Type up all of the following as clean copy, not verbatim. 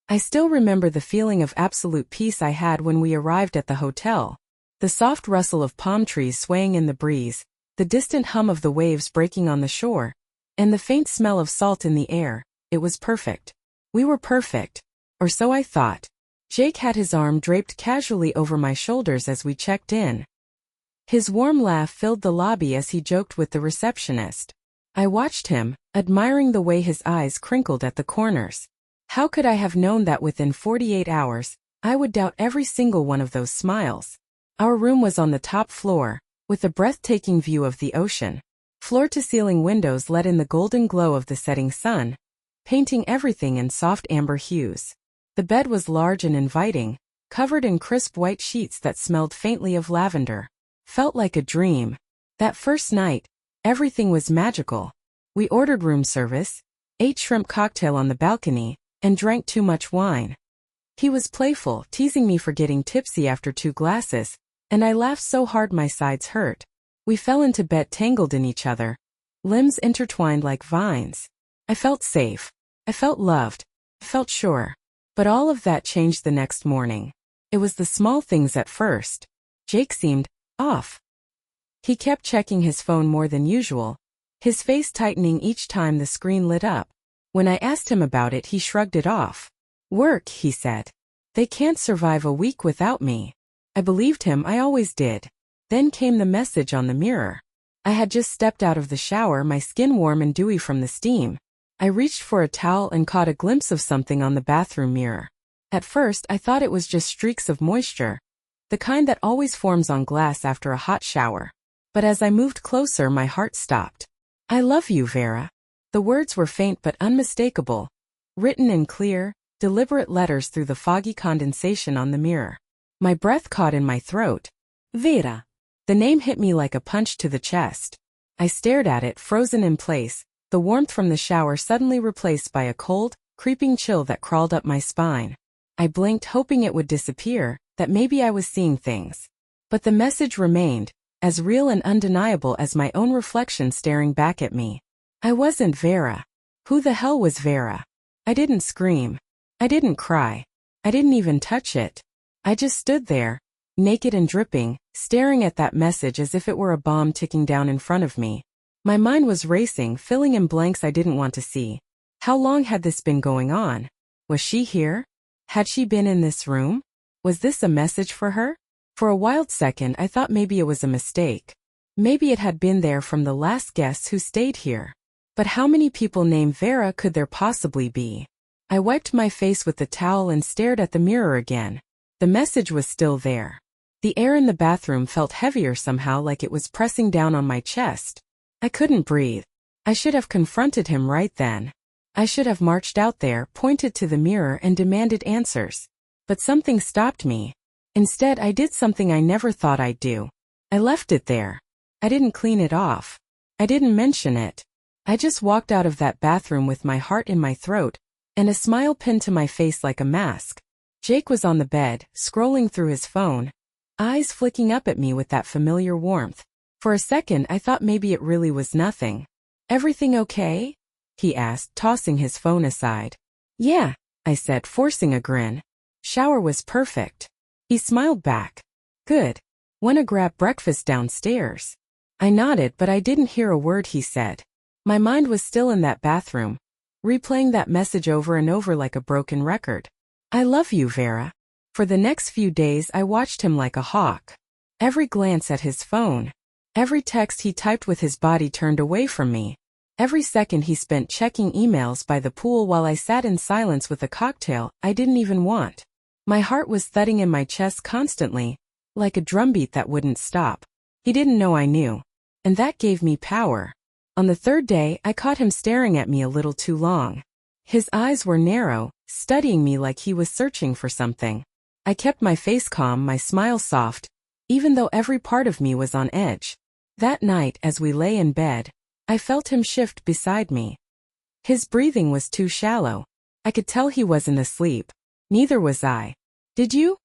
I still remember the feeling of absolute peace I had when we arrived at the hotel. The soft rustle of palm trees swaying in the breeze, the distant hum of the waves breaking on the shore, and the faint smell of salt in the air. It was perfect. We were perfect. Or so I thought. Jake had his arm draped casually over my shoulders as we checked in. His warm laugh filled the lobby as he joked with the receptionist. I watched him, admiring the way his eyes crinkled at the corners. How could I have known that within 48 hours, I would doubt every single one of those smiles? Our room was on the top floor, with a breathtaking view of the ocean. Floor-to-ceiling windows let in the golden glow of the setting sun, painting everything in soft amber hues. The bed was large and inviting, covered in crisp white sheets that smelled faintly of lavender. Felt like a dream. That first night, everything was magical. We ordered room service, ate shrimp cocktail on the balcony, and drank too much wine. He was playful, teasing me for getting tipsy after 2 glasses, and I laughed so hard my sides hurt. We fell into bed tangled in each other, limbs intertwined like vines. I felt safe. I felt loved. I felt sure. But all of that changed the next morning. It was the small things at first. Jake seemed off. He kept checking his phone more than usual, his face tightening each time the screen lit up. When I asked him about it, he shrugged it off. Work, he said. They can't survive a week without me. I believed him, I always did. Then came the message on the mirror. I had just stepped out of the shower, my skin warm and dewy from the steam. I reached for a towel and caught a glimpse of something on the bathroom mirror. At first, I thought it was just streaks of moisture, the kind that always forms on glass after a hot shower. But as I moved closer, my heart stopped. I love you, Vera. The words were faint but unmistakable, written in clear, deliberate letters through the foggy condensation on the mirror. My breath caught in my throat. Vera. The name hit me like a punch to the chest. I stared at it, frozen in place, the warmth from the shower suddenly replaced by a cold, creeping chill that crawled up my spine. I blinked, hoping it would disappear, that maybe I was seeing things. But the message remained, as real and undeniable as my own reflection staring back at me. I wasn't Vera. Who the hell was Vera? I didn't scream. I didn't cry. I didn't even touch it. I just stood there, naked and dripping, staring at that message as if it were a bomb ticking down in front of me. My mind was racing, filling in blanks I didn't want to see. How long had this been going on? Was she here? Had she been in this room? Was this a message for her? For a wild second I thought maybe it was a mistake. Maybe it had been there from the last guests who stayed here. But how many people named Vera could there possibly be? I wiped my face with the towel and stared at the mirror again. The message was still there. The air in the bathroom felt heavier somehow, like it was pressing down on my chest. I couldn't breathe. I should have confronted him right then. I should have marched out there, pointed to the mirror and demanded answers. But something stopped me. Instead, I did something I never thought I'd do. I left it there. I didn't clean it off. I didn't mention it. I just walked out of that bathroom with my heart in my throat, and a smile pinned to my face like a mask. Jake was on the bed, scrolling through his phone, eyes flicking up at me with that familiar warmth. For a second I thought maybe it really was nothing. Everything okay? He asked, tossing his phone aside. Yeah, I said, forcing a grin. Shower was perfect. He smiled back. Good. Wanna grab breakfast downstairs? I nodded, but I didn't hear a word he said. My mind was still in that bathroom, replaying that message over and over like a broken record. I love you, Vera. For the next few days I watched him like a hawk. Every glance at his phone, every text he typed with his body turned away from me, every second he spent checking emails by the pool while I sat in silence with a cocktail I didn't even want. My heart was thudding in my chest constantly, like a drumbeat that wouldn't stop. He didn't know I knew, and that gave me power. On the third day, I caught him staring at me a little too long. His eyes were narrow, studying me like he was searching for something. I kept my face calm, my smile soft, even though every part of me was on edge. That night, as we lay in bed, I felt him shift beside me. His breathing was too shallow. I could tell he wasn't asleep. Neither was I. Did you?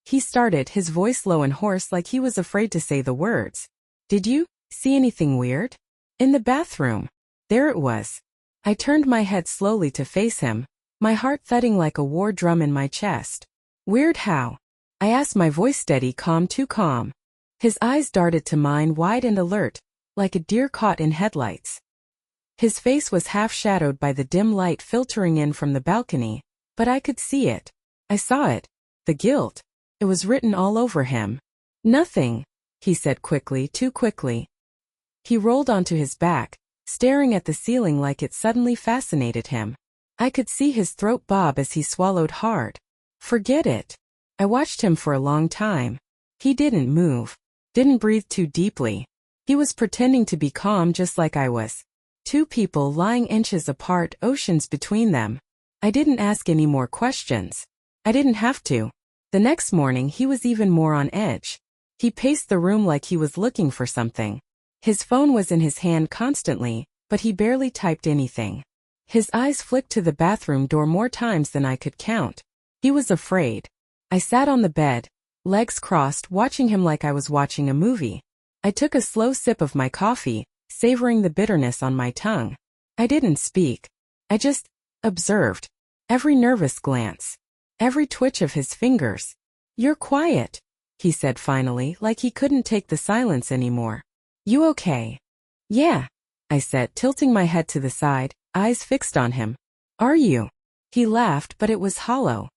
He started, his voice low and hoarse like he was afraid to say the words. Did you see anything weird? In the bathroom. There it was. I turned my head slowly to face him, my heart thudding like a war drum in my chest. Weird how? I asked, my voice steady, calm, too calm. His eyes darted to mine, wide and alert, like a deer caught in headlights. His face was half shadowed by the dim light filtering in from the balcony, but I could see it. I saw it. The guilt. It was written all over him. Nothing, he said quickly, too quickly. He rolled onto his back, staring at the ceiling like it suddenly fascinated him. I could see his throat bob as he swallowed hard. Forget it. I watched him for a long time. He didn't move. Didn't breathe too deeply. He was pretending to be calm just like I was. Two people lying inches apart, oceans between them. I didn't ask any more questions. I didn't have to. The next morning he was even more on edge. He paced the room like he was looking for something. His phone was in his hand constantly, but he barely typed anything. His eyes flicked to the bathroom door more times than I could count. He was afraid. I sat on the bed, legs crossed, watching him like I was watching a movie. I took a slow sip of my coffee, savoring the bitterness on my tongue. I didn't speak. I just observed. Every nervous glance. Every twitch of his fingers. "You're quiet," he said finally, like he couldn't take the silence anymore. "You okay?" "Yeah," I said, tilting my head to the side, eyes fixed on him. "Are you?" He laughed, but it was hollow.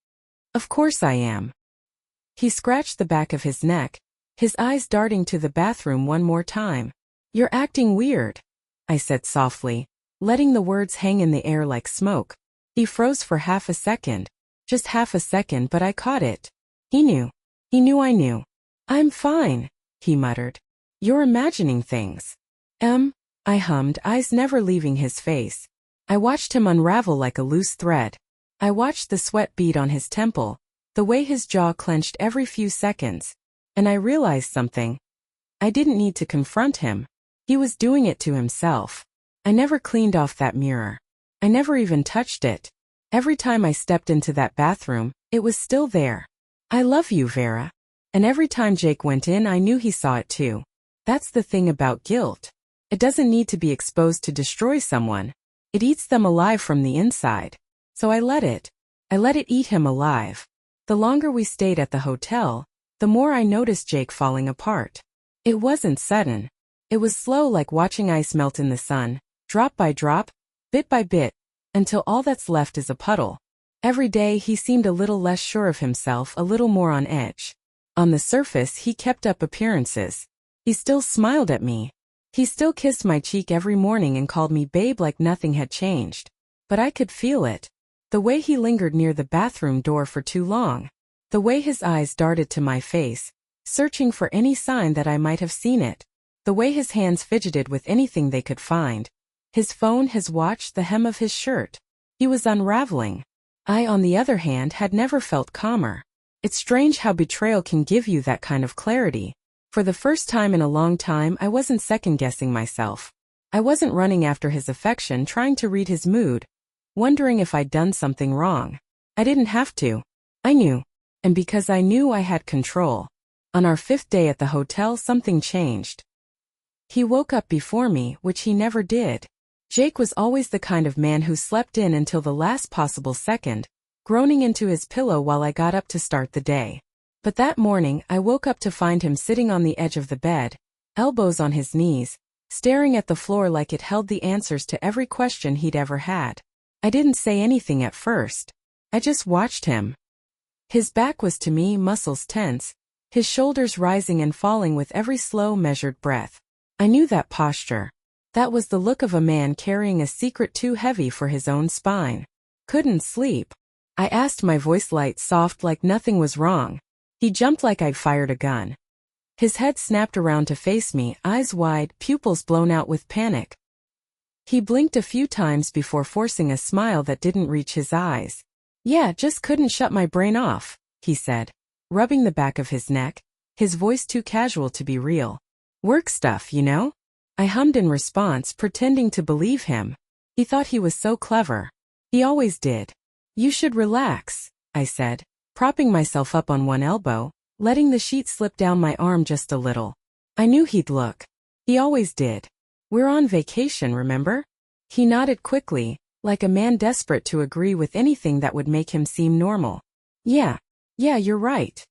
"Of course I am." He scratched the back of his neck, his eyes darting to the bathroom one more time. "You're acting weird," I said softly, letting the words hang in the air like smoke. He froze for half a second. Just half a second, but I caught it. He knew. He knew I knew. "I'm fine," he muttered. "You're imagining things." I hummed, eyes never leaving his face. I watched him unravel like a loose thread. I watched the sweat bead on his temple, the way his jaw clenched every few seconds. And I realized something. I didn't need to confront him. He was doing it to himself. I never cleaned off that mirror. I never even touched it. Every time I stepped into that bathroom, it was still there. "I love you, Vera." And every time Jake went in, I knew he saw it too. That's the thing about guilt. It doesn't need to be exposed to destroy someone. It eats them alive from the inside. So I let it. I let it eat him alive. The longer we stayed at the hotel, the more I noticed Jake falling apart. It wasn't sudden. It was slow, like watching ice melt in the sun, drop by drop, bit by bit, until all that's left is a puddle. Every day he seemed a little less sure of himself, a little more on edge. On the surface he kept up appearances. He still smiled at me. He still kissed my cheek every morning and called me babe like nothing had changed. But I could feel it. The way he lingered near the bathroom door for too long. The way his eyes darted to my face, searching for any sign that I might have seen it. The way his hands fidgeted with anything they could find. His phone, his watch, the hem of his shirt. He was unraveling. I, on the other hand, had never felt calmer. It's strange how betrayal can give you that kind of clarity. For the first time in a long time, I wasn't second-guessing myself. I wasn't running after his affection, trying to read his mood, wondering if I'd done something wrong. I didn't have to. I knew. And because I knew, I had control. On our 5th day at the hotel, something changed. He woke up before me, which he never did. Jake was always the kind of man who slept in until the last possible second, groaning into his pillow while I got up to start the day. But that morning, I woke up to find him sitting on the edge of the bed, elbows on his knees, staring at the floor like it held the answers to every question he'd ever had. I didn't say anything at first. I just watched him. His back was to me, muscles tense, his shoulders rising and falling with every slow, measured breath. I knew that posture. That was the look of a man carrying a secret too heavy for his own spine. "Couldn't sleep?" I asked, my voice light, soft, like nothing was wrong. He jumped like I'd fired a gun. His head snapped around to face me, eyes wide, pupils blown out with panic. He blinked a few times before forcing a smile that didn't reach his eyes. "Yeah, just couldn't shut my brain off," he said, rubbing the back of his neck, his voice too casual to be real. "Work stuff, you know?" I hummed in response, pretending to believe him. He thought he was so clever. He always did. "You should relax," I said, propping myself up on one elbow, letting the sheet slip down my arm just a little. I knew he'd look. He always did. "We're on vacation, remember?" He nodded quickly, like a man desperate to agree with anything that would make him seem normal. Yeah, you're right.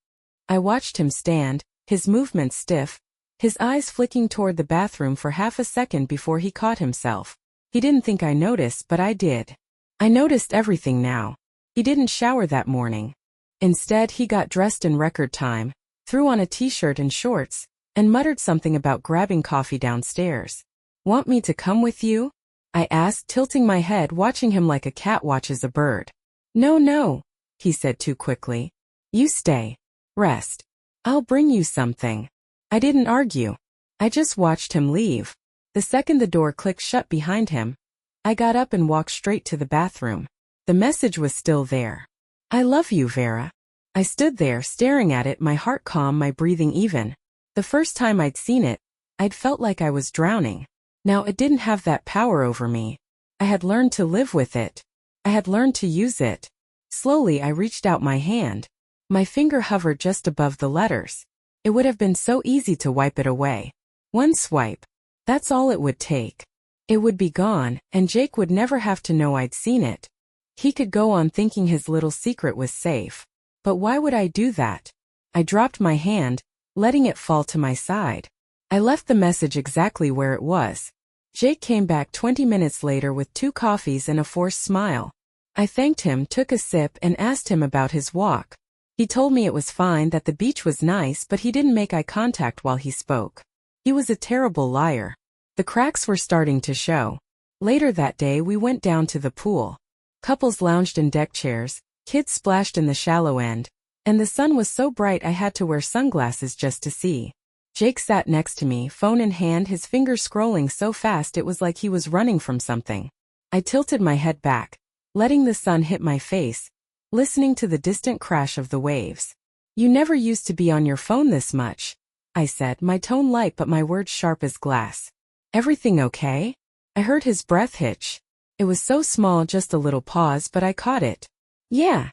I watched him stand, his movements stiff, his eyes flicking toward the bathroom for half a second before he caught himself. He didn't think I noticed, but I did. I noticed everything now. He didn't shower that morning. Instead, he got dressed in record time, threw on a t-shirt and shorts, and muttered something about grabbing coffee downstairs. Want me to come with you? I asked, tilting my head, watching him like a cat watches a bird. No, he said too quickly. You stay. Rest. I'll bring you something. I didn't argue. I just watched him leave. The second the door clicked shut behind him, I got up and walked straight to the bathroom. The message was still there. I love you, Vera. I stood there staring at it, my heart calm, my breathing even. The first time I'd seen it, I'd felt like I was drowning. Now it didn't have that power over me. I had learned to live with it. I had learned to use it. Slowly I reached out my hand. My finger hovered just above the letters. It would have been so easy to wipe it away. One swipe. That's all it would take. It would be gone, and Jake would never have to know I'd seen it. He could go on thinking his little secret was safe. But why would I do that? I dropped my hand, letting it fall to my side. I left the message exactly where it was. Jake came back 20 minutes later with 2 coffees and a forced smile. I thanked him, took a sip, and asked him about his walk. He told me it was fine, that the beach was nice, but he didn't make eye contact while he spoke. He was a terrible liar. The cracks were starting to show. Later that day we went down to the pool. Couples lounged in deck chairs, kids splashed in the shallow end, and the sun was so bright I had to wear sunglasses just to see. Jake sat next to me, phone in hand, his fingers scrolling so fast it was like he was running from something. I tilted my head back, letting the sun hit my face, listening to the distant crash of the waves. You never used to be on your phone this much, I said, my tone light but my words sharp as glass. Everything okay? I heard his breath hitch. It was so small, just a little pause, but I caught it. Yeah,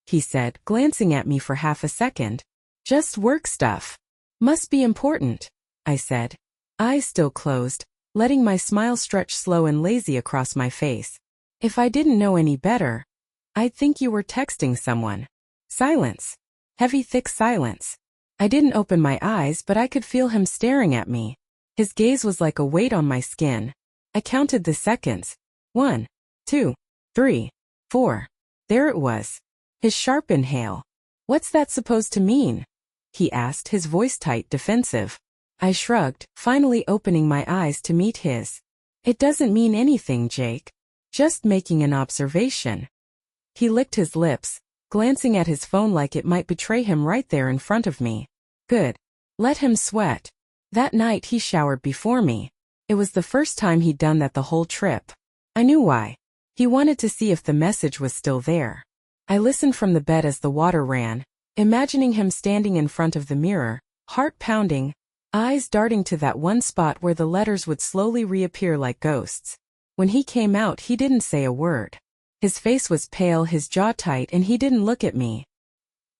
he said, glancing at me for half a second. Just work stuff. Must be important, I said, eyes still closed, letting my smile stretch slow and lazy across my face. If I didn't know any better, I'd think you were texting someone. Silence. Heavy, thick silence. I didn't open my eyes, but I could feel him staring at me. His gaze was like a weight on my skin. I counted the seconds. 1, 2, 3, 4. There it was. His sharp inhale. What's that supposed to mean? He asked, his voice tight, defensive. I shrugged, finally opening my eyes to meet his. It doesn't mean anything, Jake. Just making an observation. He licked his lips, glancing at his phone like it might betray him right there in front of me. Good. Let him sweat. That night he showered before me. It was the first time he'd done that the whole trip. I knew why. He wanted to see if the message was still there. I listened from the bed as the water ran, imagining him standing in front of the mirror, heart pounding, eyes darting to that one spot where the letters would slowly reappear like ghosts. When he came out, he didn't say a word. His face was pale, his jaw tight, and he didn't look at me.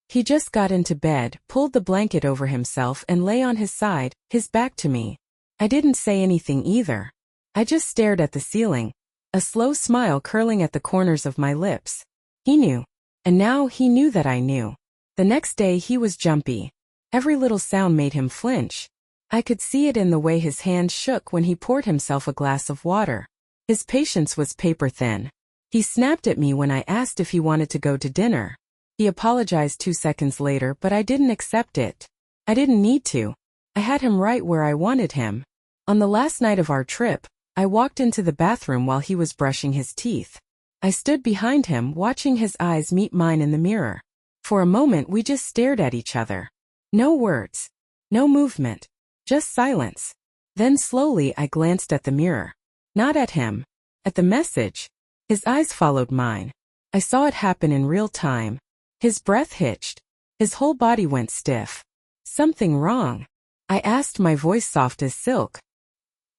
He just got into bed, pulled the blanket over himself, and lay on his side, his back to me. I didn't say anything either. I just stared at the ceiling, a slow smile curling at the corners of my lips. He knew. And now he knew that I knew. The next day he was jumpy. Every little sound made him flinch. I could see it in the way his hand shook when he poured himself a glass of water. His patience was paper thin. He snapped at me when I asked if he wanted to go to dinner. He apologized 2 seconds later, but I didn't accept it. I didn't need to. I had him right where I wanted him. On the last night of our trip, I walked into the bathroom while he was brushing his teeth. I stood behind him, watching his eyes meet mine in the mirror. For a moment we just stared at each other. No words. No movement. Just silence. Then slowly I glanced at the mirror. Not at him. At the message. His eyes followed mine. I saw it happen in real time. His breath hitched. His whole body went stiff. Something wrong? I asked, my voice soft as silk.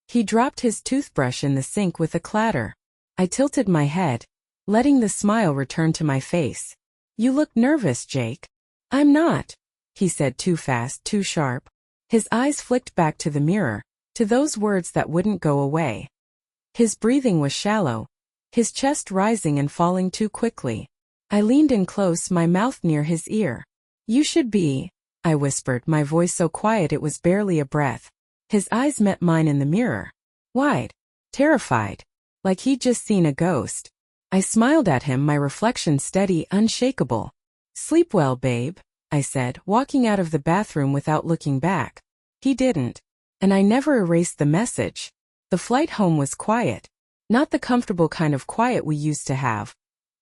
He dropped his toothbrush in the sink with a clatter. I tilted my head, letting the smile return to my face. You look nervous, Jake. I'm not, he said, too fast, too sharp. His eyes flicked back to the mirror, to those words that wouldn't go away. His breathing was shallow. his chest rising and falling too quickly. I leaned in close, my mouth near his ear. "You should be," I whispered, my voice so quiet it was barely a breath. His eyes met mine in the mirror. Wide. Terrified. Like he'd just seen a ghost. I smiled at him, my reflection steady, unshakable. "Sleep well, babe," I said, walking out of the bathroom without looking back. He didn't. And I never erased the message. The flight home was quiet. Not the comfortable kind of quiet we used to have,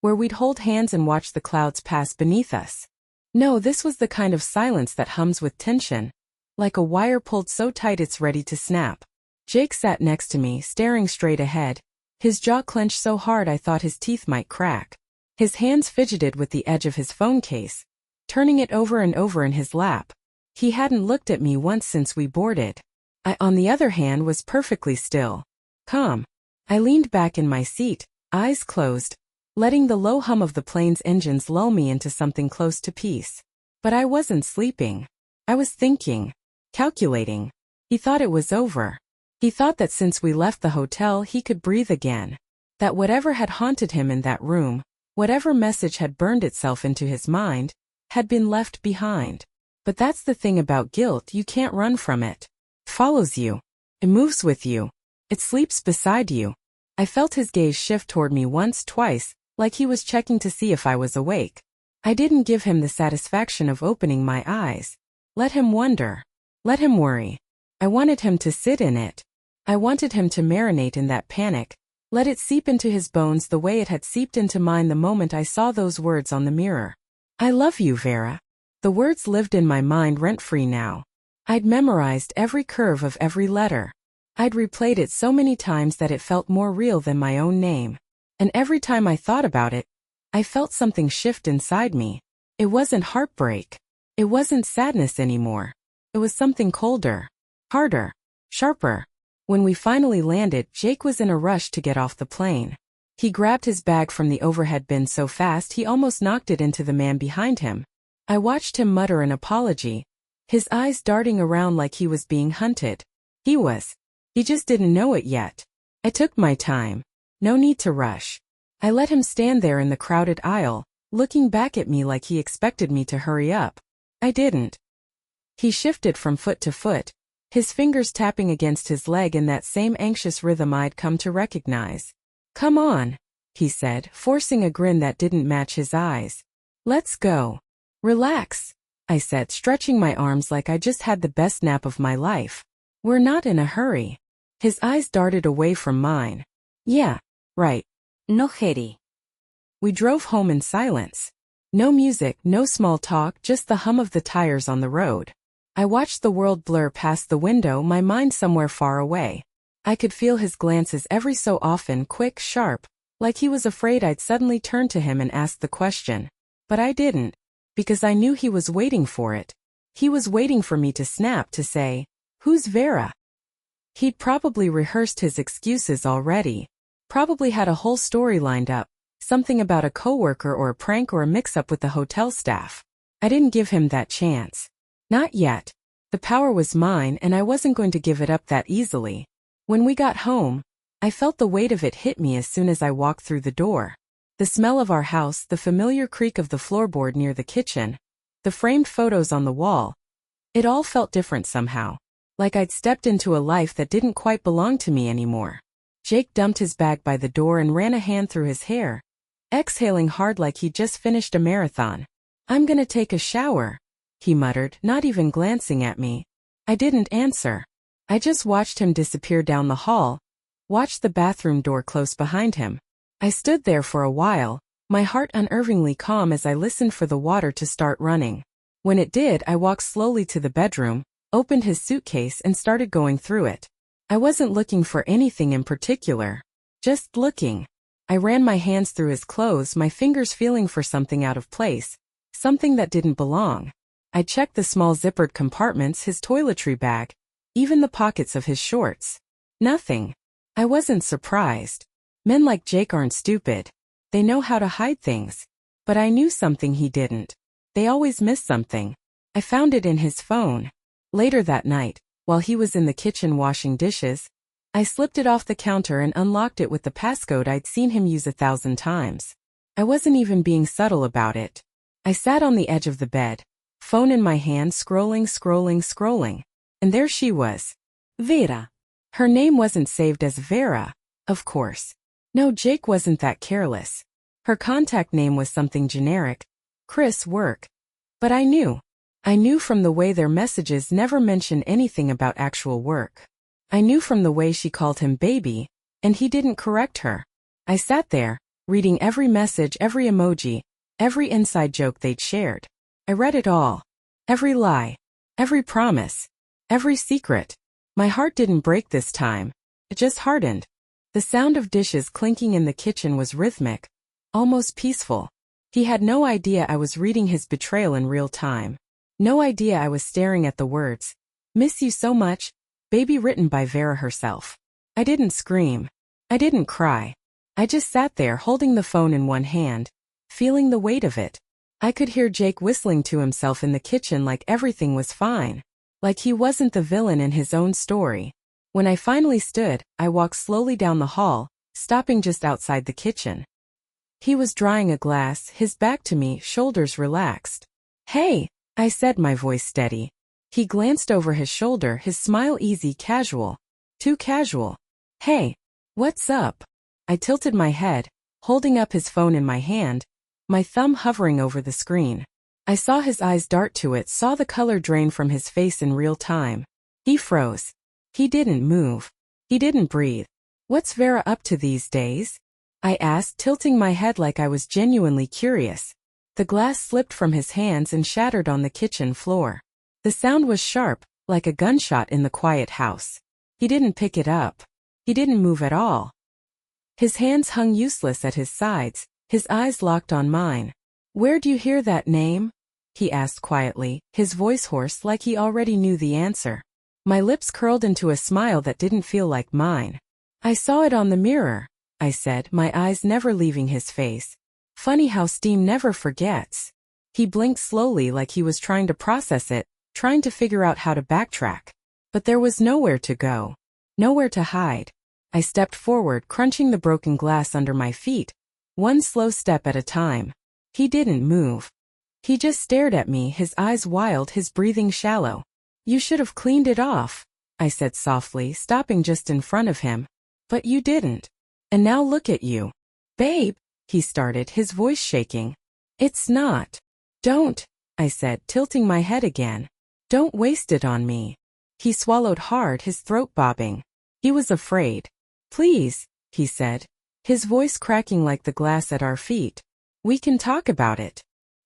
where we'd hold hands and watch the clouds pass beneath us. No, this was the kind of silence that hums with tension, like a wire pulled so tight it's ready to snap. Jake sat next to me, staring straight ahead, his jaw clenched so hard I thought his teeth might crack. His hands fidgeted with the edge of his phone case, turning it over and over in his lap. He hadn't looked at me once since we boarded. I, on the other hand, was perfectly still. Calm. I leaned back in my seat, eyes closed, letting the low hum of the plane's engines lull me into something close to peace. But I wasn't sleeping. I was thinking. Calculating. He thought it was over. He thought that since we left the hotel he could breathe again. That whatever had haunted him in that room, whatever message had burned itself into his mind, had been left behind. But that's the thing about guilt, you can't run from it. It follows you. It moves with you. It sleeps beside you. I felt his gaze shift toward me once, twice, like he was checking to see if I was awake. I didn't give him the satisfaction of opening my eyes. Let him wonder. Let him worry. I wanted him to sit in it. I wanted him to marinate in that panic, let it seep into his bones the way it had seeped into mine the moment I saw those words on the mirror. "I love you, Vera." The words lived in my mind rent-free now. I'd memorized every curve of every letter. I'd replayed it so many times that it felt more real than my own name. And every time I thought about it, I felt something shift inside me. It wasn't heartbreak. It wasn't sadness anymore. It was something colder, harder, sharper. When we finally landed, Jake was in a rush to get off the plane. He grabbed his bag from the overhead bin so fast he almost knocked it into the man behind him. I watched him mutter an apology, his eyes darting around like he was being hunted. He was. He just didn't know it yet. I took my time. No need to rush. I let him stand there in the crowded aisle, looking back at me like he expected me to hurry up. I didn't. He shifted from foot to foot, his fingers tapping against his leg in that same anxious rhythm I'd come to recognize. "Come on," he said, forcing a grin that didn't match his eyes. "Let's go." "Relax," I said, stretching my arms like I just had the best nap of my life. "We're not in a hurry." His eyes darted away from mine. "Yeah, right. No hurry." We drove home in silence. No music, no small talk, just the hum of the tires on the road. I watched the world blur past the window, my mind somewhere far away. I could feel his glances every so often, quick, sharp, like he was afraid I'd suddenly turn to him and ask the question. But I didn't, because I knew he was waiting for it. He was waiting for me to snap, to say, "Who's Vera?" He'd probably rehearsed his excuses already. Probably had a whole story lined up, something about a coworker or a prank or a mix-up with the hotel staff. I didn't give him that chance. Not yet. The power was mine and I wasn't going to give it up that easily. When we got home, I felt the weight of it hit me as soon as I walked through the door. The smell of our house, the familiar creak of the floorboard near the kitchen, the framed photos on the wall. It all felt different somehow. Like I'd stepped into a life that didn't quite belong to me anymore. Jake dumped his bag by the door and ran a hand through his hair, exhaling hard like he'd just finished a marathon. "I'm gonna take a shower," he muttered, not even glancing at me. I didn't answer. I just watched him disappear down the hall, watched the bathroom door close behind him. I stood there for a while, my heart unnervingly calm as I listened for the water to start running. When it did, I walked slowly to the bedroom, opened his suitcase and started going through it. I wasn't looking for anything in particular. Just looking. I ran my hands through his clothes, my fingers feeling for something out of place, something that didn't belong. I checked the small zippered compartments, his toiletry bag, even the pockets of his shorts. Nothing. I wasn't surprised. Men like Jake aren't stupid. They know how to hide things. But I knew something he didn't. They always miss something. I found it in his phone. Later that night, while he was in the kitchen washing dishes, I slipped it off the counter and unlocked it with the passcode I'd seen him use 1,000 times. I wasn't even being subtle about it. I sat on the edge of the bed, phone in my hand, scrolling. And there she was. Vera. Her name wasn't saved as Vera, of course. No, Jake wasn't that careless. Her contact name was something generic. Chris work. But I knew. I knew from the way their messages never mentioned anything about actual work. I knew from the way she called him baby, and he didn't correct her. I sat there, reading every message, every emoji, every inside joke they'd shared. I read it all. Every lie. Every promise. Every secret. My heart didn't break this time. It just hardened. The sound of dishes clinking in the kitchen was rhythmic, almost peaceful. He had no idea I was reading his betrayal in real time. No idea I was staring at the words, "Miss you so much, baby," written by Vera herself. I didn't scream. I didn't cry. I just sat there holding the phone in one hand, feeling the weight of it. I could hear Jake whistling to himself in the kitchen like everything was fine. Like he wasn't the villain in his own story. When I finally stood, I walked slowly down the hall, stopping just outside the kitchen. He was drying a glass, his back to me, shoulders relaxed. "Hey," I said, my voice steady. He glanced over his shoulder, his smile easy, casual. Too casual. "Hey, what's up?" I tilted my head, holding up his phone in my hand, my thumb hovering over the screen. I saw his eyes dart to it, saw the color drain from his face in real time. He froze. He didn't move. He didn't breathe. "What's Vera up to these days?" I asked, tilting my head like I was genuinely curious. The glass slipped from his hands and shattered on the kitchen floor. The sound was sharp, like a gunshot in the quiet house. He didn't pick it up. He didn't move at all. His hands hung useless at his sides, his eyes locked on mine. "Where'd you hear that name?" he asked quietly, his voice hoarse like he already knew the answer. My lips curled into a smile that didn't feel like mine. "I saw it on the mirror," I said, my eyes never leaving his face. Funny how steam never forgets. He blinked slowly like he was trying to process it, trying to figure out how to backtrack. But there was nowhere to go. Nowhere to hide. I stepped forward, crunching the broken glass under my feet, one slow step at a time. He didn't move. He just stared at me, his eyes wild, his breathing shallow. "You should have cleaned it off," I said softly, stopping just in front of him. "But you didn't. And now look at you." "Babe," he started, his voice shaking. "It's not." "Don't," I said, tilting my head again. "Don't waste it on me." He swallowed hard, his throat bobbing. He was afraid. "Please," he said, his voice cracking like the glass at our feet. "We can talk about it."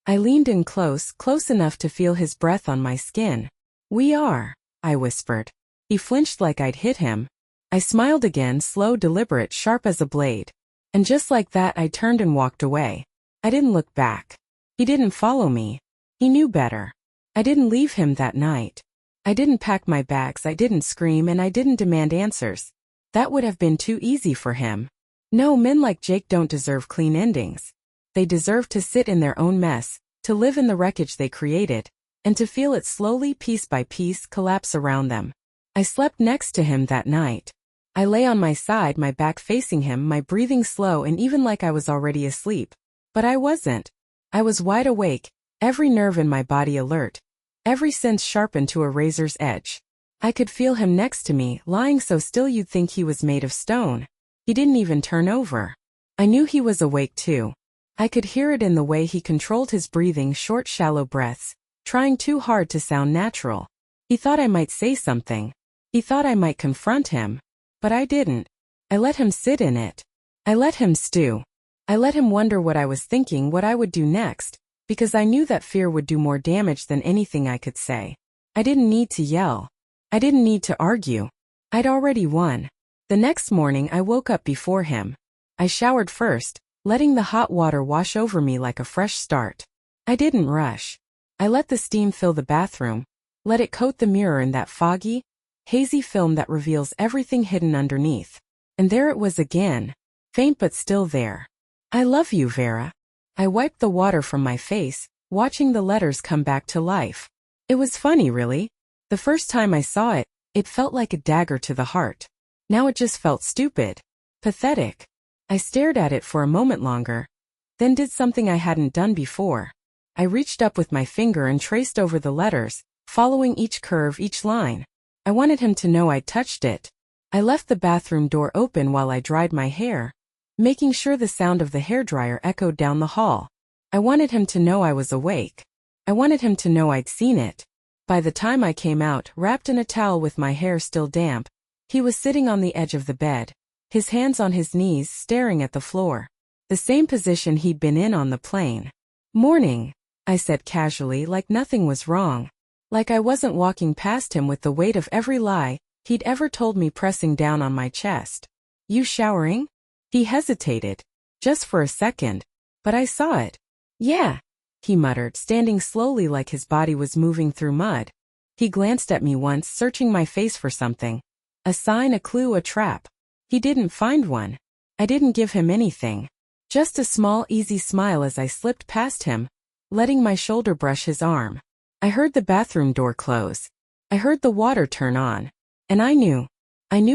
I leaned in close enough to feel his breath on my skin. "We are," I whispered. He flinched like I'd hit him. I smiled again, slow, deliberate, sharp as a blade. And just like that I turned and walked away. I didn't look back. He didn't follow me. He knew better. I didn't leave him that night. I didn't pack my bags, I didn't scream, and I didn't demand answers. That would have been too easy for him. No, men like Jake don't deserve clean endings. They deserve to sit in their own mess, to live in the wreckage they created, and to feel it slowly, piece by piece, collapse around them. I slept next to him that night. I lay on my side, my back facing him, my breathing slow and even like I was already asleep. But I wasn't. I was wide awake, every nerve in my body alert, every sense sharpened to a razor's edge. I could feel him next to me, lying so still you'd think he was made of stone. He didn't even turn over. I knew he was awake too. I could hear it in the way he controlled his breathing, short, shallow breaths, trying too hard to sound natural. He thought I might say something. He thought I might confront him. But I didn't. I let him sit in it. I let him stew. I let him wonder what I was thinking, what I would do next, because I knew that fear would do more damage than anything I could say. I didn't need to yell. I didn't need to argue. I'd already won. The next morning I woke up before him. I showered first, letting the hot water wash over me like a fresh start. I didn't rush. I let the steam fill the bathroom, let it coat the mirror in that foggy, hazy film that reveals everything hidden underneath. And there it was again, faint but still there. "I love you, Vera." I wiped the water from my face, watching the letters come back to life. It was funny, really. The first time I saw it, it felt like a dagger to the heart. Now it just felt stupid. Pathetic. I stared at it for a moment longer, then did something I hadn't done before. I reached up with my finger and traced over the letters, following each curve, each line. I wanted him to know I'd touched it. I left the bathroom door open while I dried my hair, making sure the sound of the hairdryer echoed down the hall. I wanted him to know I was awake. I wanted him to know I'd seen it. By the time I came out, wrapped in a towel with my hair still damp, he was sitting on the edge of the bed, his hands on his knees staring at the floor. The same position he'd been in on the plane. "Morning," I said casually, like nothing was wrong. Like I wasn't walking past him with the weight of every lie he'd ever told me pressing down on my chest. "You showering?" He hesitated, just for a second, but I saw it. "Yeah," he muttered, standing slowly like his body was moving through mud. He glanced at me once, searching my face for something. A sign, a clue, a trap. He didn't find one. I didn't give him anything. Just a small, easy smile as I slipped past him, letting my shoulder brush his arm. I heard the bathroom door close. I heard the water turn on. And I knew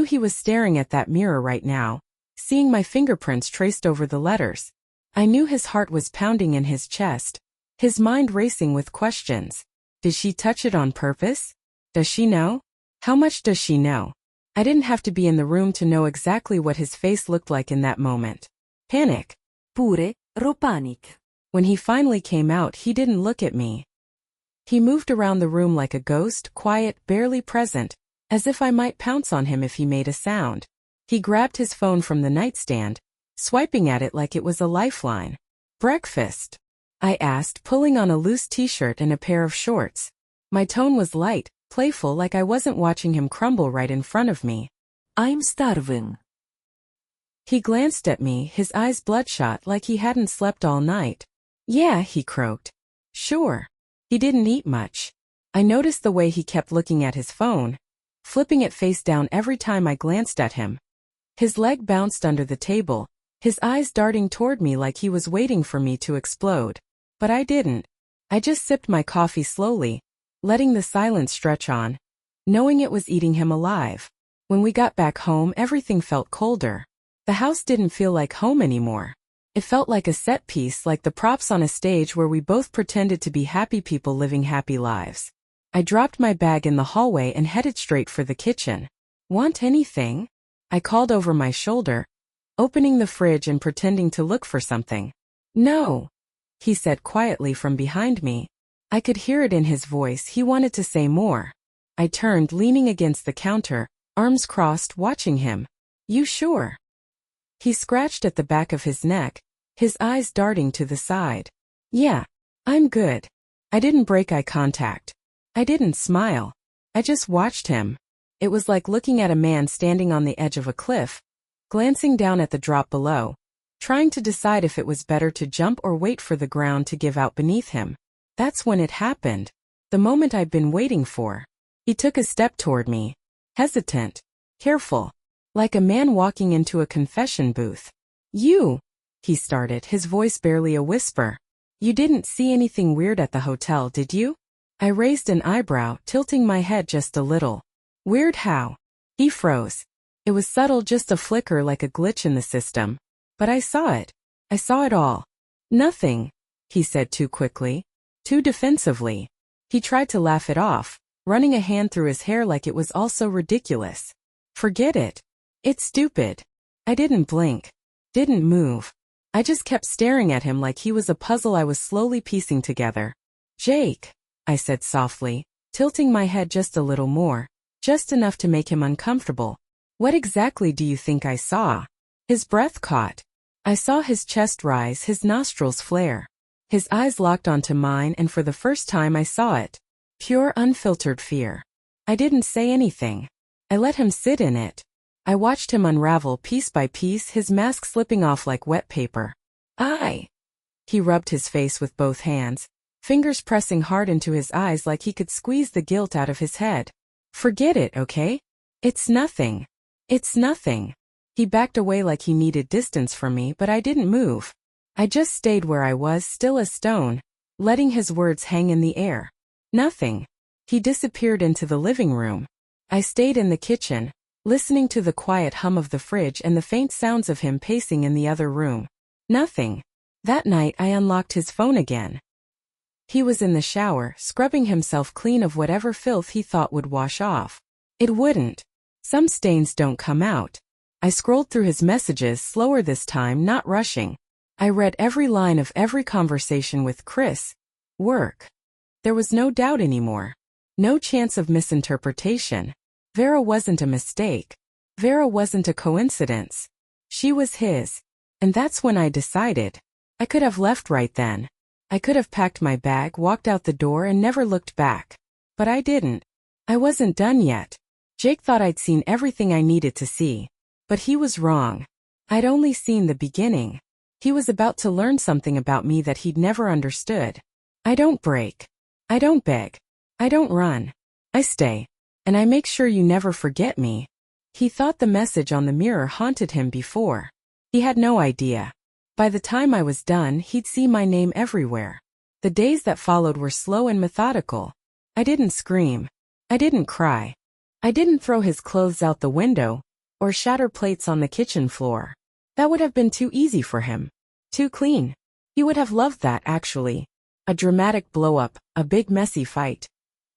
he was staring at that mirror right now, seeing my fingerprints traced over the letters. I knew his heart was pounding in his chest, his mind racing with questions. Did she touch it on purpose? Does she know? How much does she know? I didn't have to be in the room to know exactly what his face looked like in that moment. Panic. Pure panic. When he finally came out, he didn't look at me. He moved around the room like a ghost, quiet, barely present, as if I might pounce on him if he made a sound. He grabbed his phone from the nightstand, swiping at it like it was a lifeline. "Breakfast?" I asked, pulling on a loose t-shirt and a pair of shorts. My tone was light, playful, like I wasn't watching him crumble right in front of me. "I'm starving." He glanced at me, his eyes bloodshot like he hadn't slept all night. "Yeah," he croaked. "Sure." He didn't eat much. I noticed the way he kept looking at his phone, flipping it face down every time I glanced at him. His leg bounced under the table, his eyes darting toward me like he was waiting for me to explode. But I didn't. I just sipped my coffee slowly, letting the silence stretch on, knowing it was eating him alive. When we got back home, everything felt colder. The house didn't feel like home anymore. It felt like a set piece, like the props on a stage where we both pretended to be happy people living happy lives. I dropped my bag in the hallway and headed straight for the kitchen. "Want anything?" I called over my shoulder, opening the fridge and pretending to look for something. "No," he said quietly from behind me. I could hear it in his voice. He wanted to say more. I turned, leaning against the counter, arms crossed, watching him. "You sure?" He scratched at the back of his neck, his eyes darting to the side. "Yeah, I'm good." I didn't break eye contact. I didn't smile. I just watched him. It was like looking at a man standing on the edge of a cliff, glancing down at the drop below, trying to decide if it was better to jump or wait for the ground to give out beneath him. That's when it happened. The moment I'd been waiting for. He took a step toward me. Hesitant. Careful. Like a man walking into a confession booth. "You," he started, his voice barely a whisper. "You didn't see anything weird at the hotel, did you?" I raised an eyebrow, tilting my head just a little. "Weird how?" He froze. It was subtle, just a flicker like a glitch in the system. But I saw it. I saw it all. "Nothing," he said too quickly, too defensively. He tried to laugh it off, running a hand through his hair like it was all so ridiculous. "Forget it. It's stupid." I didn't blink. Didn't move. I just kept staring at him like he was a puzzle I was slowly piecing together. "Jake," I said softly, tilting my head just a little more, just enough to make him uncomfortable. "What exactly do you think I saw?" His breath caught. I saw his chest rise, his nostrils flare. His eyes locked onto mine, and for the first time I saw it. Pure, unfiltered fear. I didn't say anything. I let him sit in it. I watched him unravel piece by piece, his mask slipping off like wet paper. He rubbed his face with both hands, fingers pressing hard into his eyes like he could squeeze the guilt out of his head. "Forget it, okay? It's nothing. It's nothing." He backed away like he needed distance from me, but I didn't move. I just stayed where I was, still as stone, letting his words hang in the air. "Nothing." He disappeared into the living room. I stayed in the kitchen, listening to the quiet hum of the fridge and the faint sounds of him pacing in the other room. Nothing. That night I unlocked his phone again. He was in the shower, scrubbing himself clean of whatever filth he thought would wash off. It wouldn't. Some stains don't come out. I scrolled through his messages, slower this time, not rushing. I read every line of every conversation with Chris. Work. There was no doubt anymore. No chance of misinterpretation. Vera wasn't a mistake. Vera wasn't a coincidence. She was his. And that's when I decided. I could have left right then. I could have packed my bag, walked out the door, and never looked back. But I didn't. I wasn't done yet. Jake thought I'd seen everything I needed to see. But he was wrong. I'd only seen the beginning. He was about to learn something about me that he'd never understood. I don't break. I don't beg. I don't run. I stay. And I make sure you never forget me. He thought the message on the mirror haunted him before. He had no idea. By the time I was done, he'd see my name everywhere. The days that followed were slow and methodical. I didn't scream. I didn't cry. I didn't throw his clothes out the window, or shatter plates on the kitchen floor. That would have been too easy for him. Too clean. He would have loved that, actually. A dramatic blow-up, a big messy fight.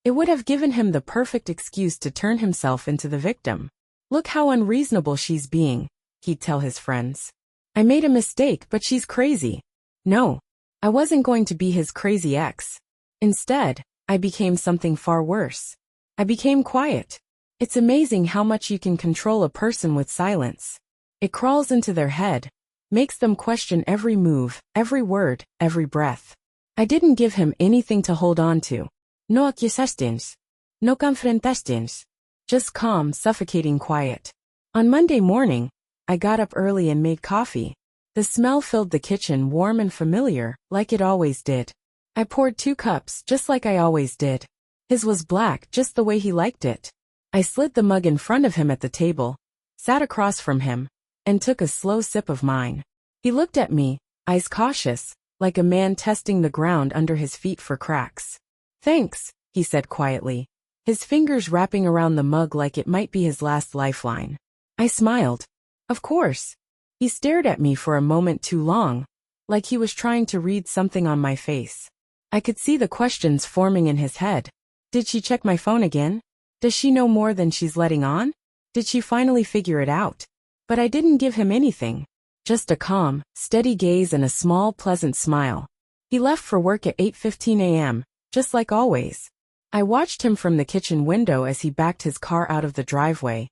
It would have given him the perfect excuse to turn himself into the victim. Look how unreasonable she's being, he'd tell his friends. I made a mistake, but she's crazy. No, I wasn't going to be his crazy ex. Instead, I became something far worse. I became quiet. It's amazing how much you can control a person with silence. It crawls into their head, makes them question every move, every word, every breath. I didn't give him anything to hold on to. No accusations. No confrontations. Just calm, suffocating quiet. On Monday morning, I got up early and made coffee. The smell filled the kitchen, warm and familiar, like it always did. I poured 2 cups, just like I always did. His was black, just the way he liked it. I slid the mug in front of him at the table, sat across from him, and took a slow sip of mine. He looked at me, eyes cautious, like a man testing the ground under his feet for cracks. Thanks, he said quietly, his fingers wrapping around the mug like it might be his last lifeline. I smiled. Of course. He stared at me for a moment too long, like he was trying to read something on my face. I could see the questions forming in his head. Did she check my phone again? Does she know more than she's letting on? Did she finally figure it out? But I didn't give him anything. Just a calm, steady gaze and a small, pleasant smile. He left for work at 8:15 a.m., just like always. I watched him from the kitchen window as he backed his car out of the driveway,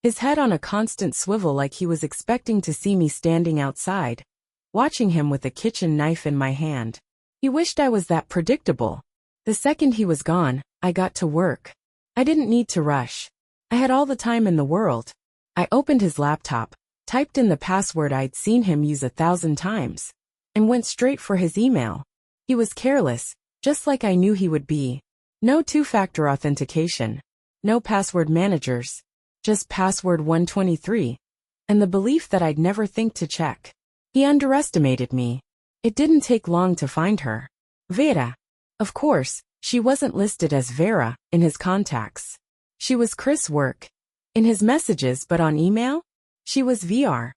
his head on a constant swivel like he was expecting to see me standing outside, watching him with a kitchen knife in my hand. He wished I was that predictable. The second he was gone, I got to work. I didn't need to rush. I had all the time in the world. I opened his laptop, typed in the password I'd seen him use 1,000 times, and went straight for his email. He was careless, just like I knew he would be. No 2-factor authentication. No password managers. Just password 123. And the belief that I'd never think to check. He underestimated me. It didn't take long to find her. Vera. Of course, she wasn't listed as Vera in his contacts. She was Chris Work in his messages, but on email, she was VR.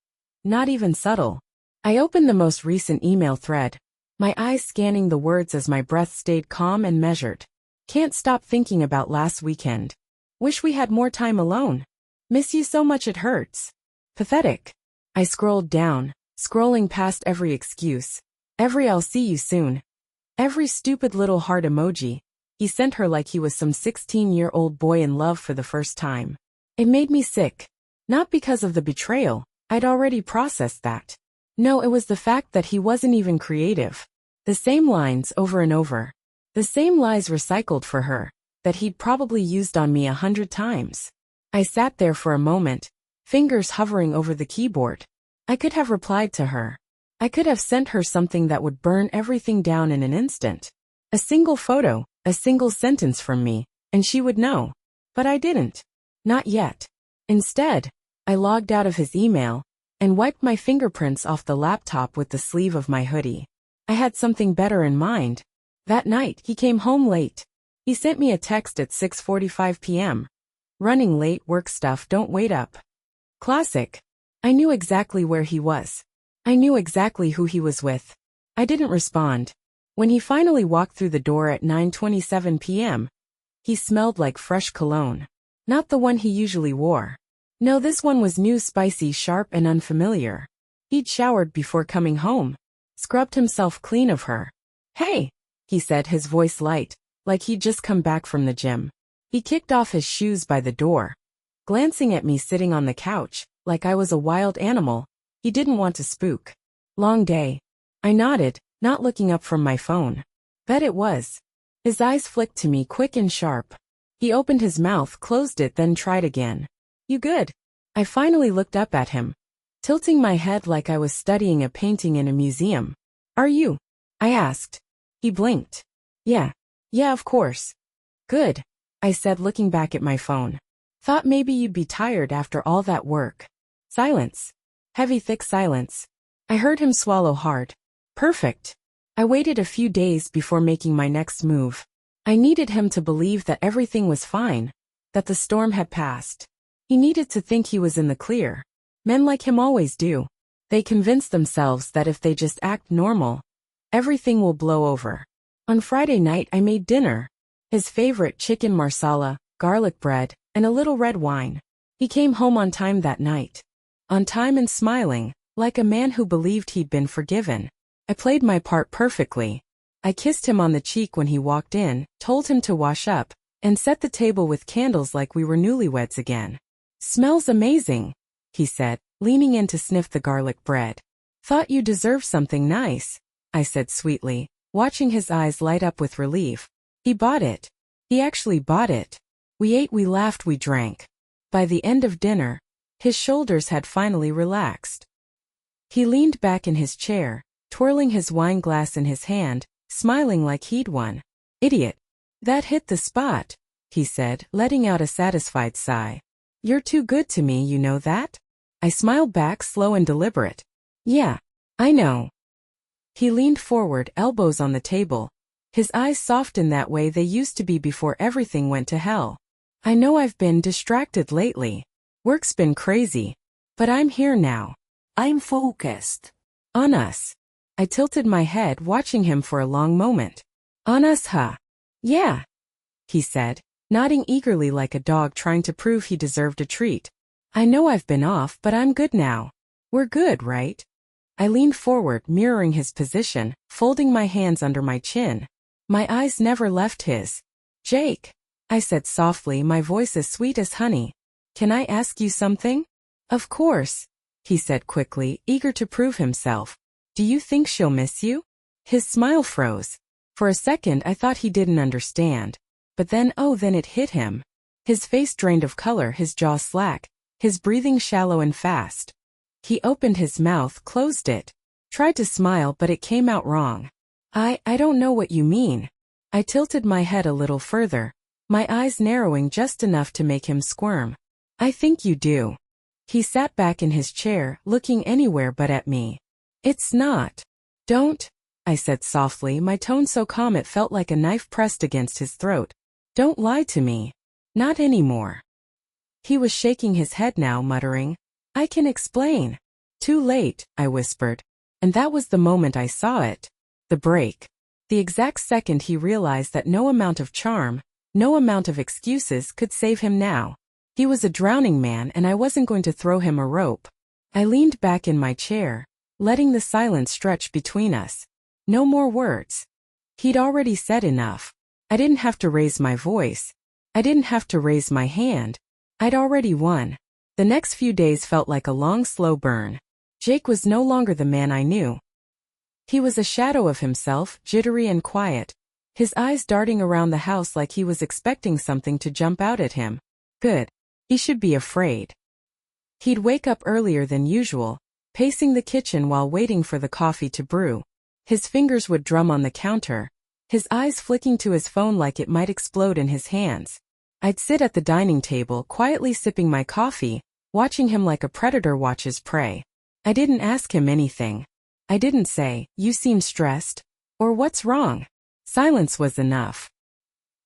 Not even subtle. I opened the most recent email thread, my eyes scanning the words as my breath stayed calm and measured. Can't stop thinking about last weekend. Wish we had more time alone. Miss you so much it hurts. Pathetic. I scrolled down, scrolling past every excuse, every "I'll see you soon," every stupid little heart emoji. He sent her like he was some 16-year-old boy in love for the first time. It made me sick. Not because of the betrayal, I'd already processed that. No, it was the fact that he wasn't even creative. The same lines over and over. The same lies recycled for her, that he'd probably used on me 100 times. I sat there for a moment, fingers hovering over the keyboard. I could have replied to her. I could have sent her something that would burn everything down in an instant. A single photo, a single sentence from me, and she would know. But I didn't. Not yet. Instead, I logged out of his email and wiped my fingerprints off the laptop with the sleeve of my hoodie. I had something better in mind. That night, he came home late. He sent me a text at 6:45 p.m. Running late, work stuff, don't wait up. Classic. I knew exactly where he was. I knew exactly who he was with. I didn't respond. When he finally walked through the door at 9:27 p.m., he smelled like fresh cologne. Not the one he usually wore. No, this one was new, spicy, sharp, and unfamiliar. He'd showered before coming home. Scrubbed himself clean of her. Hey, he said, his voice light, like he'd just come back from the gym. He kicked off his shoes by the door. Glancing at me sitting on the couch, like I was a wild animal, he didn't want to spook. Long day. I nodded, not looking up from my phone. Bet it was. His eyes flicked to me quick and sharp. He opened his mouth, closed it, then tried again. You good? I finally looked up at him, tilting my head like I was studying a painting in a museum. Are you? I asked. He blinked. Yeah, of course. Good, I said, looking back at my phone. Thought maybe you'd be tired after all that work. Silence. Heavy, thick silence. I heard him swallow hard. Perfect. I waited a few days before making my next move. I needed him to believe that everything was fine, that the storm had passed. He needed to think he was in the clear. Men like him always do. They convince themselves that if they just act normal, everything will blow over. On Friday night I made dinner. His favorite chicken marsala, garlic bread, and a little red wine. He came home on time that night. On time and smiling, like a man who believed he'd been forgiven. I played my part perfectly. I kissed him on the cheek when he walked in, told him to wash up, and set the table with candles like we were newlyweds again. Smells amazing, he said, leaning in to sniff the garlic bread. Thought you deserved something nice, I said sweetly, watching his eyes light up with relief. He bought it. He actually bought it. We ate, we laughed, we drank. By the end of dinner, his shoulders had finally relaxed. He leaned back in his chair, twirling his wine glass in his hand, smiling like he'd won. Idiot. That hit the spot, he said, letting out a satisfied sigh. You're too good to me, you know that? I smiled back, slow and deliberate. Yeah, I know. He leaned forward, elbows on the table. His eyes softened that way they used to be before everything went to hell. I know I've been distracted lately. Work's been crazy. But I'm here now. I'm focused. On us. I tilted my head, watching him for a long moment. On us, huh? Yeah, he said, nodding eagerly like a dog trying to prove he deserved a treat. I know I've been off, but I'm good now. We're good, right? I leaned forward, mirroring his position, folding my hands under my chin. My eyes never left his. Jake, I said softly, my voice as sweet as honey. Can I ask you something? Of course, he said quickly, eager to prove himself. Do you think she'll miss you? His smile froze. For a second I thought he didn't understand. But then it hit him. His face drained of color, his jaw slack, his breathing shallow and fast. He opened his mouth, closed it. Tried to smile, but it came out wrong. I don't know what you mean. I tilted my head a little further, my eyes narrowing just enough to make him squirm. I think you do. He sat back in his chair, looking anywhere but at me. It's not. Don't, I said softly, my tone so calm it felt like a knife pressed against his throat. Don't lie to me. Not anymore. He was shaking his head now, muttering, I can explain. Too late, I whispered. And that was the moment I saw it. The break. The exact second he realized that no amount of charm, no amount of excuses could save him now. He was a drowning man and I wasn't going to throw him a rope. I leaned back in my chair, letting the silence stretch between us. No more words. He'd already said enough. I didn't have to raise my voice. I didn't have to raise my hand. I'd already won. The next few days felt like a long, slow burn. Jake was no longer the man I knew. He was a shadow of himself, jittery and quiet, his eyes darting around the house like he was expecting something to jump out at him. Good. He should be afraid. He'd wake up earlier than usual, pacing the kitchen while waiting for the coffee to brew. His fingers would drum on the counter, his eyes flicking to his phone like it might explode in his hands. I'd sit at the dining table, quietly sipping my coffee, watching him like a predator watches prey. I didn't ask him anything. I didn't say, you seem stressed, or what's wrong? Silence was enough.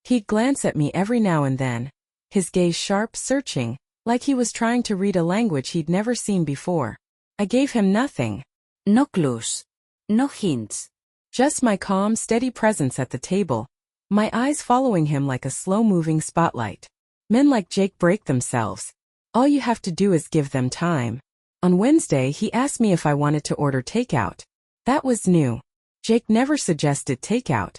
He'd glance at me every now and then, his gaze sharp, searching, like he was trying to read a language he'd never seen before. I gave him nothing. No clues. No hints. Just my calm, steady presence at the table, my eyes following him like a slow-moving spotlight. Men like Jake break themselves. All you have to do is give them time. On Wednesday, he asked me if I wanted to order takeout. That was new. Jake never suggested takeout.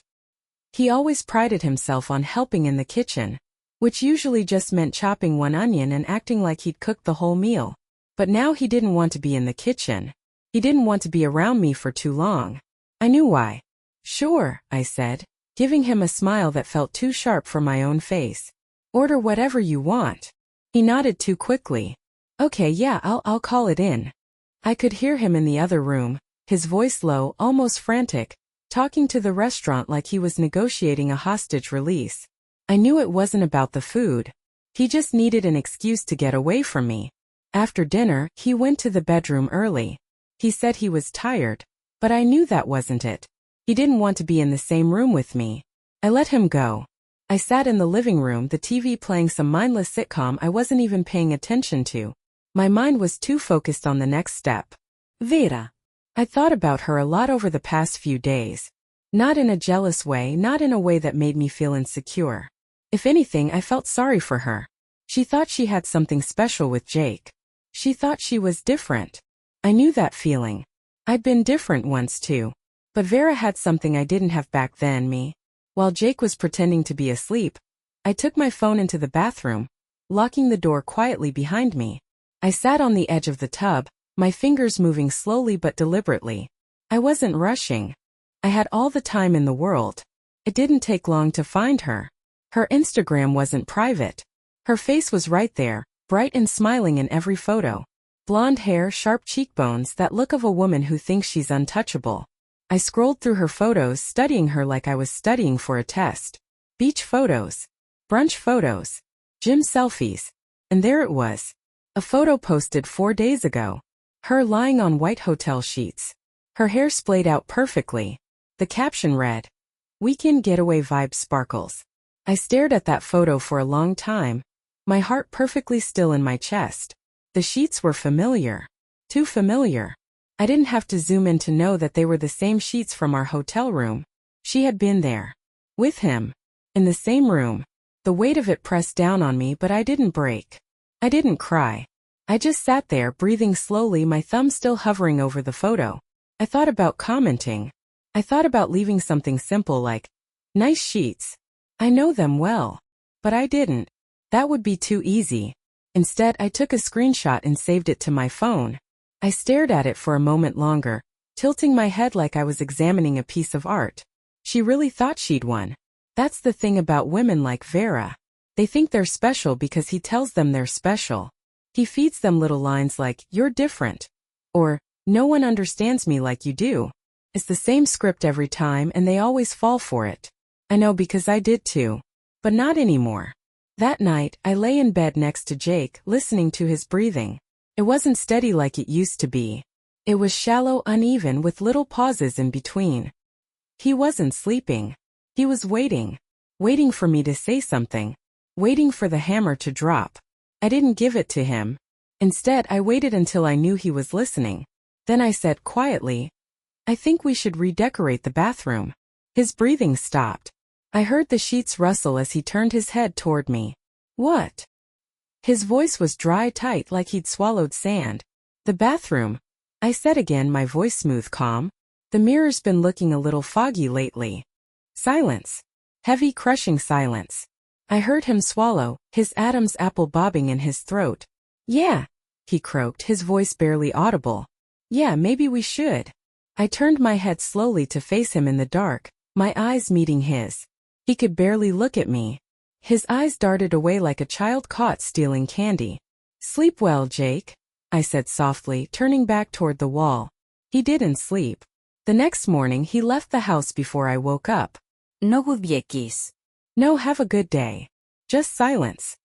He always prided himself on helping in the kitchen, which usually just meant chopping one onion and acting like he'd cooked the whole meal. But now he didn't want to be in the kitchen. He didn't want to be around me for too long. I knew why. Sure, I said, giving him a smile that felt too sharp for my own face. Order whatever you want. He nodded too quickly. Okay, yeah, I'll call it in. I could hear him in the other room, his voice low, almost frantic, talking to the restaurant like he was negotiating a hostage release. I knew it wasn't about the food. He just needed an excuse to get away from me. After dinner, he went to the bedroom early. He said he was tired, but I knew that wasn't it. He didn't want to be in the same room with me. I let him go. I sat in the living room, the TV playing some mindless sitcom I wasn't even paying attention to. My mind was too focused on the next step. Vera. I thought about her a lot over the past few days. Not in a jealous way, not in a way that made me feel insecure. If anything, I felt sorry for her. She thought she had something special with Jake. She thought she was different. I knew that feeling. I'd been different once too. But Vera had something I didn't have back then, me. While Jake was pretending to be asleep, I took my phone into the bathroom, locking the door quietly behind me. I sat on the edge of the tub, my fingers moving slowly but deliberately. I wasn't rushing. I had all the time in the world. It didn't take long to find her. Her Instagram wasn't private. Her face was right there, bright and smiling in every photo. Blonde hair, sharp cheekbones, that look of a woman who thinks she's untouchable. I scrolled through her photos, studying her like I was studying for a test. Beach photos. Brunch photos. Gym selfies. And there it was. A photo posted 4 days ago. Her lying on white hotel sheets. Her hair splayed out perfectly. The caption read, "Weekend getaway vibe sparkles." I stared at that photo for a long time, my heart perfectly still in my chest. The sheets were familiar. Too familiar. I didn't have to zoom in to know that they were the same sheets from our hotel room. She had been there. With him. In the same room. The weight of it pressed down on me, but I didn't break. I didn't cry. I just sat there, breathing slowly, my thumb still hovering over the photo. I thought about commenting. I thought about leaving something simple like, "Nice sheets. I know them well." But I didn't. That would be too easy. Instead, I took a screenshot and saved it to my phone. I stared at it for a moment longer, tilting my head like I was examining a piece of art. She really thought she'd won. That's the thing about women like Vera. They think they're special because he tells them they're special. He feeds them little lines like, "You're different." Or, "No one understands me like you do." It's the same script every time and they always fall for it. I know because I did too. But not anymore. That night, I lay in bed next to Jake, listening to his breathing. It wasn't steady like it used to be. It was shallow, uneven, with little pauses in between. He wasn't sleeping. He was waiting. Waiting for me to say something. Waiting for the hammer to drop. I didn't give it to him. Instead, I waited until I knew he was listening. Then I said quietly, "I think we should redecorate the bathroom." His breathing stopped. I heard the sheets rustle as he turned his head toward me. "What?" His voice was dry, tight, like he'd swallowed sand. "The bathroom," I said again, my voice smooth, calm. "The mirror's been looking a little foggy lately." Silence. Heavy, crushing silence. I heard him swallow, his Adam's apple bobbing in his throat. "Yeah," he croaked, his voice barely audible. "Yeah, maybe we should." I turned my head slowly to face him in the dark, my eyes meeting his. He could barely look at me. His eyes darted away like a child caught stealing candy. "Sleep well, Jake," I said softly, turning back toward the wall. He didn't sleep. The next morning he left the house before I woke up. No goodbye. No, have a good day. Just silence.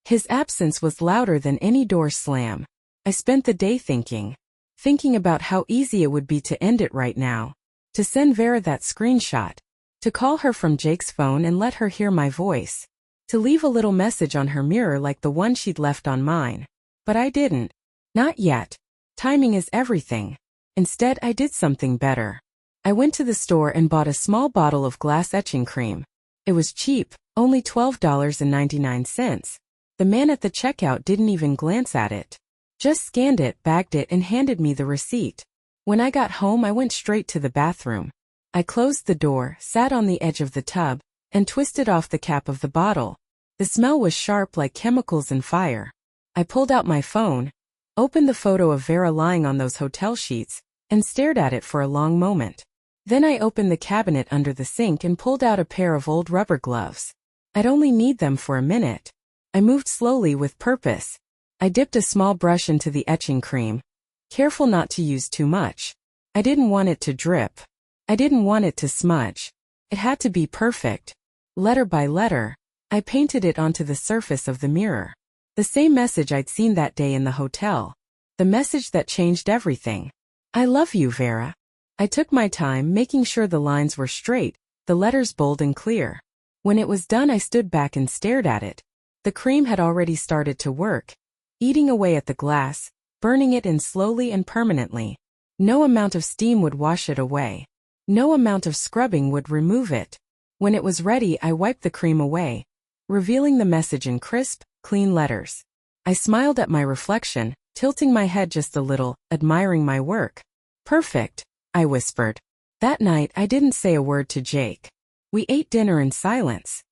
His absence was louder than any door slam. I spent the day thinking about how easy it would be to end it right now. To send Vera that screenshot. To call her from Jake's phone and let her hear my voice. To leave a little message on her mirror like the one she'd left on mine. But I didn't. Not yet. Timing is everything. Instead, I did something better. I went to the store and bought a small bottle of glass etching cream. It was cheap, only $12.99. The man at the checkout didn't even glance at it. Just scanned it, bagged it, and handed me the receipt. When I got home, I went straight to the bathroom. I closed the door, sat on the edge of the tub, and twisted off the cap of the bottle. The smell was sharp like chemicals and fire. I pulled out my phone, opened the photo of Vera lying on those hotel sheets, and stared at it for a long moment. Then I opened the cabinet under the sink and pulled out a pair of old rubber gloves. I'd only need them for a minute. I moved slowly with purpose. I dipped a small brush into the etching cream, careful not to use too much. I didn't want it to drip. I didn't want it to smudge. It had to be perfect. Letter by letter, I painted it onto the surface of the mirror. The same message I'd seen that day in the hotel. The message that changed everything. I love you, Vera. I took my time, making sure the lines were straight, the letters bold and clear. When it was done, I stood back and stared at it. The cream had already started to work, eating away at the glass, burning it in slowly and permanently. No amount of steam would wash it away. No amount of scrubbing would remove it. When it was ready, I wiped the cream away, revealing the message in crisp, clean letters. I smiled at my reflection, tilting my head just a little, admiring my work. Perfect, I whispered. That night, I didn't say a word to Jake. We ate dinner in silence.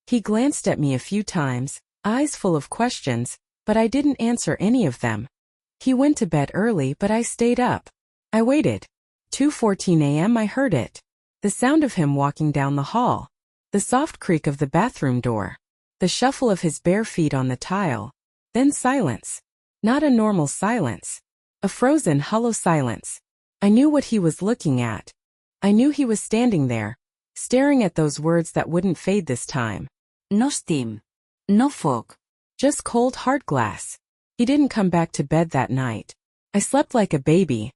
He glanced at me a few times, eyes full of questions, but I didn't answer any of them. He went to bed early, but I stayed up. I waited. 2:14 a.m. I heard it. The sound of him walking down the hall. The soft creak of the bathroom door. The shuffle of his bare feet on the tile. Then silence. Not a normal silence. A frozen, hollow silence. I knew what he was looking at. I knew he was standing there, staring at those words that wouldn't fade this time. No steam. No fog. Just cold, hard glass. He didn't come back to bed that night. I slept like a baby,